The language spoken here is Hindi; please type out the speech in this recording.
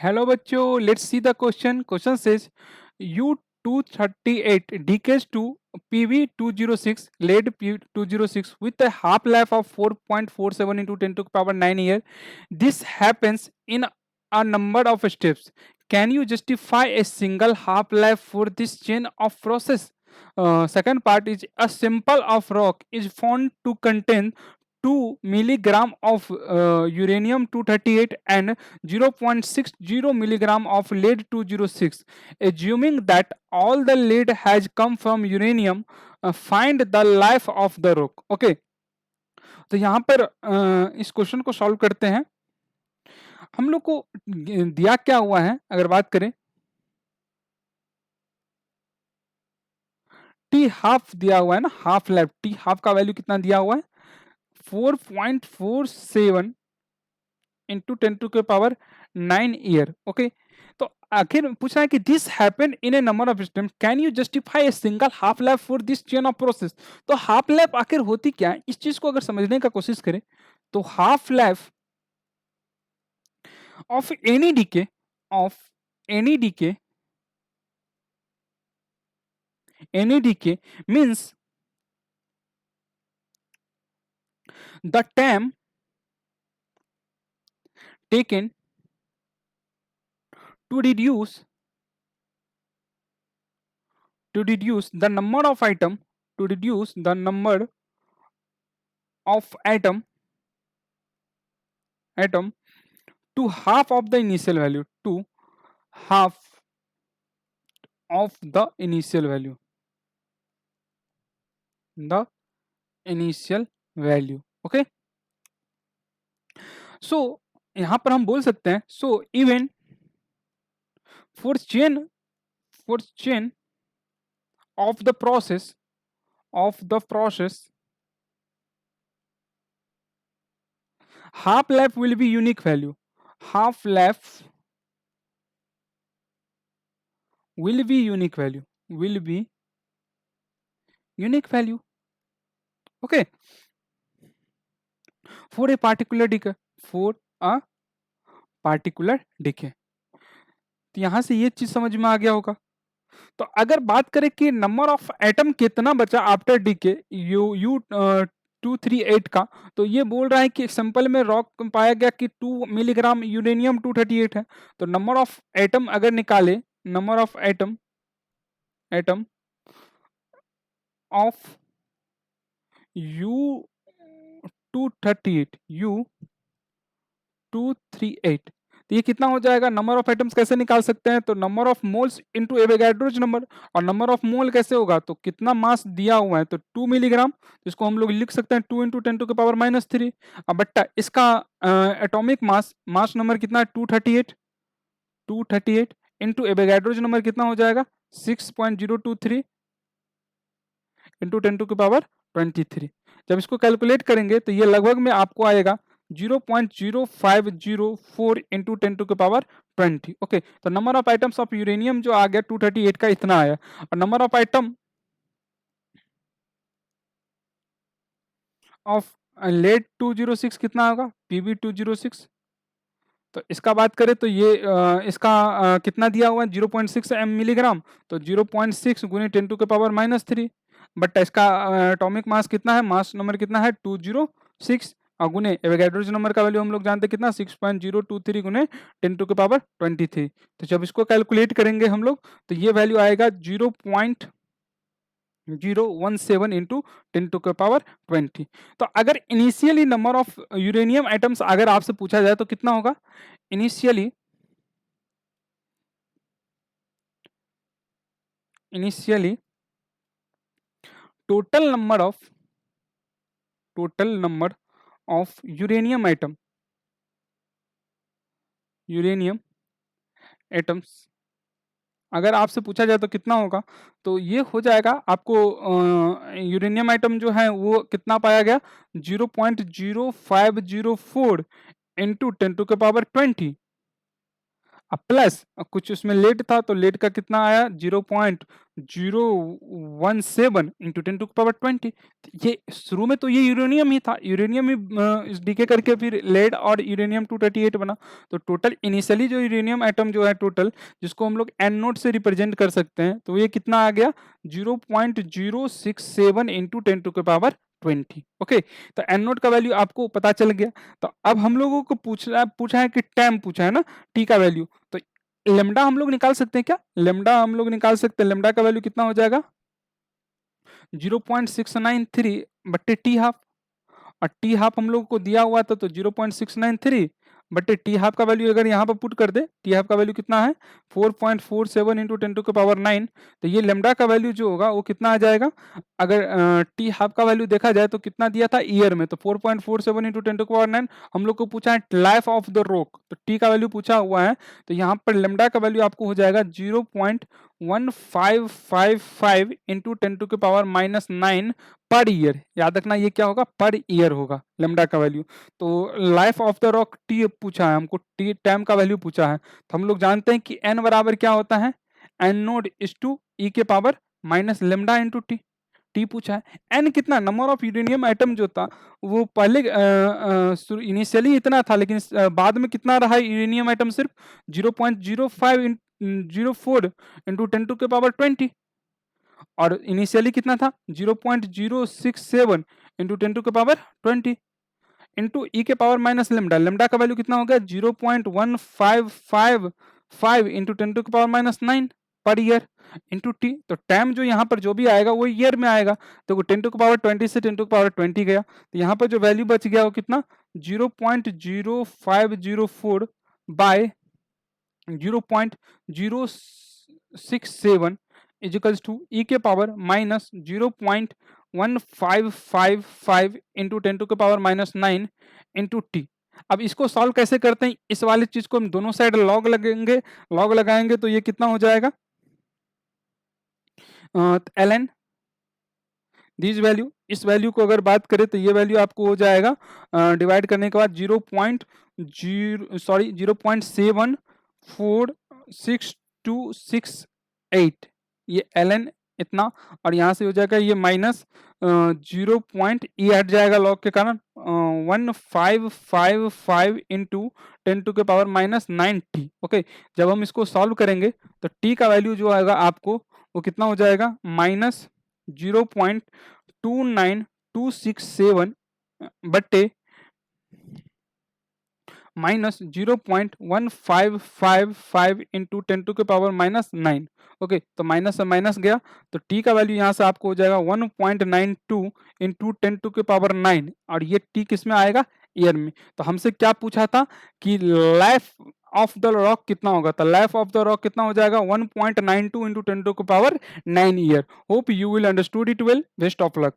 Hello bachcho, let's see the question. Question says U238 decays to PV206 lead P206 with a half life of 4.47 into 10 to the power 9 year. This happens in a number of steps. Can you justify a single half life for this chain of process? Second part is a sample of rock is found to contain 2 milligram of uranium 238 and 0.60 milligram of lead 206. Assuming that all the lead has come from uranium, find the life of the rock. Okay, तो यहाँ पर इस क्वेश्चन को सॉल्व करते हैं. हम लोग को दिया क्या हुआ है, अगर बात करें टी हाफ दिया हुआ है ना, हाफ लाइफ. टी हाफ का वैल्यू कितना दिया हुआ है? 4.47 इंटू 10 टू के पावर 9 ईयर. ओके, तो आखिर पूछ रहा है कि this happen in A number of step. Can you justify a single half life for this chain of process? तो हाफ लाइफ आखिर होती क्या है, इस चीज को अगर समझने का कोशिश करें तो half life of any decay of any decay any decay means the time taken to reduce the number of atom to reduce the number of atom to half of the initial value, to half of the initial value, the initial value. Okay, so यहां पर हम बोल सकते हैं so even for chain of the process half life will be unique value. Half life will be unique value. Okay, for a particular decay. तो यहां से ये चीज समझ में आ गया होगा. तो अगर बात करें कि नंबर ऑफ एटम कितना बचा आफ्टर डीके यू 238 का, तो ये बोल रहा है कि सैंपल में रॉक पाया गया कि 2 मिलीग्राम यूरेनियम 238 है. तो नंबर ऑफ एटम अगर निकाले, number of atom of U238 तो ये कितना हो जाएगा? नंबर ऑफ एटम्स कैसे निकाल सकते हैं? तो number of moles into Avogadro's number. और नंबर ऑफ मोल कैसे होगा? तो कितना मास दिया हुआ है तो 2 मिलीग्राम, इसको हम लोग लिख सकते हैं 2 इंटू 10 टू के पावर -3. अब बट्टा इसका एटॉमिक मास नंबर कितना है? 238 इंटू एवोगाड्रोज नंबर कितना हो जाएगा? 6.023 इंटू 10 टू के पावर 23. जब इसको कैलकुलेट करेंगे तो ये लगभग में आपको आएगा 0.0504 इंटू 10 टू के पावर 20. ओके, तो number of items of uranium जो आ गया 238 का इतना आया. और number of item of lead 206 कितना होगा? PB206. तो इसका बात करें तो ये इसका कितना दिया हुआ है? 0.6 मिलीग्राम. तो 0.6 गुने 10 टू के पावर -3. बट इसका एटॉमिक मास कितना है? मास नंबर कितना है? 206 और गुने एवोगाड्रोज नंबर का वैल्यू हम लोग जानते हैं कितना? 6.023 गुने 10 टू के पावर 23. तो जब इसको कैलकुलेट करेंगे हम लोग तो ये वैल्यू आएगा 0.017 इंटू 10 टू के पावर 20. तो अगर initially number of uranium atoms अगर आपसे पूछा जाए तो कितना होगा? Initially total number of uranium atoms अगर आपसे पूछा जाए तो कितना होगा? तो ये हो जाएगा आपको यूरेनियम आइटम जो है वो कितना पाया गया? 0.0504 इंटू 10 टू के पावर 20. प्लस कुछ उसमें लेड था, तो लेड का कितना आया 0.017 इंटू 10⁻20। ये शुरू में तो ये यूरेनियम ही था, यूरेनियम ही डीके करके फिर लेड और यूरेनियम 238 बना। तो टोटल इनिशियली जो यूरेनियम एटम जो है टोटल, जिसको हम लोग एन नोट से रिप्रेजेंट कर सकते हैं, तो ये कितना आ गया 0.067 इंटू 10⁻20। ओके, तो एन नोट का वैल्यू आपको पता चल गया। तो अब हम लोगों को पूछा है कि टाइम पूछा है ना, टी का वैल्यू। तो लेमडा हम लोग निकाल सकते हैं क्या? लेमडा हम लोग निकाल सकते हैं। लेमडा का वैल्यू कितना हो जाएगा 0.693 बट्टे टी हाफ। और टी हाफ हम लोग को दिया हुआ था, तो 0.693 बटे टी हाफ का वैल्यू अगर यहाँ पर पुट कर दे, टी हाफ का वैल्यू कितना है 4.47 इंटू 10⁻9। तो ये लेमडा का वैल्यू जो होगा वो कितना आ जाएगा, अगर टी हाफ का वैल्यू देखा जाए तो कितना दिया था ईयर में, तो 4.47 इंटू 10⁻9। हम लोग को पूछा है लाइफ ऑफ द रॉक, तो टी का वैल्यू पूछा हुआ है, तो यहाँ पर लेमडा का वैल्यू आपको हो जाएगा 0.1555 इंटू 10⁻9 पर ईयर। याद रखना ये क्या होगा, पर ईयर होगा लेमडा का वैल्यू। तो life of the rock T पूछा है हमको, टी टाइम का वैल्यू पूछा है, तो हम लोग जानते हैं कि एन बराबर क्या होता है, एन नोड इज टू ई के power minus lambda into T. T पूछा है। एन कितना, नंबर ऑफ यूरेनियम एटम जो था वो पहले इनिशियली इतना था, लेकिन बाद में कितना रहा यूरेनियम एटम, सिर्फ 0.0504 इंटू 10⁻20। और इनिशियली कितना था 0.067 इंटू 10⁻20 इंटू ई के पावर माइनस लेमडा। लेमडा का वैल्यू कितना हो गया 0.1555 into 10⁻9 per year into T. तो टाइम जो यहाँ पर जो भी आएगा वो ईयर में आएगा, तो 10⁻20 से 10⁻20 गया, तो यहाँ पर जो वैल्यू बच गया वो कितना 0.0504 बाय 0.067 इजिकल्स टू ई के power minus 0.1555 into 10⁻9 into T. अब इसको सॉल्व कैसे करते हैं, इस वाली चीज को हम दोनों साइड लॉग लगेंगे, लॉग लगाएंगे तो ये कितना हो जाएगा ln दिस वैल्यू, इस वैल्यू को अगर बात करें तो ये वैल्यू आपको हो जाएगा डिवाइड करने के बाद 0.074628, ये ln इतना, और यहाँ से हो जाएगा ये माइनस 0 पॉइंट ई हट जाएगा लॉग के कारण 1555 इंटू 10⁻⁻9t। ओके, जब हम इसको सॉल्व करेंगे तो t का वैल्यू जो आएगा आपको वो कितना हो जाएगा माइनस 0.29267 बट्टे माइनस 0.1555 इंटू 10⁻⁻9। ओके, तो माइनस से माइनस गया, तो टी का वैल्यू यहाँ से आपको हो जाएगा 1.92 इंटू 10⁻9, और ये टी किस में आएगा ईयर में। तो हमसे क्या पूछा था कि लाइफ ऑफ द रॉक कितना होगा, तो लाइफ ऑफ द रॉक कितना हो जाएगा 1.92 into 10⁻9 year. Hope you will understood it well, best of luck.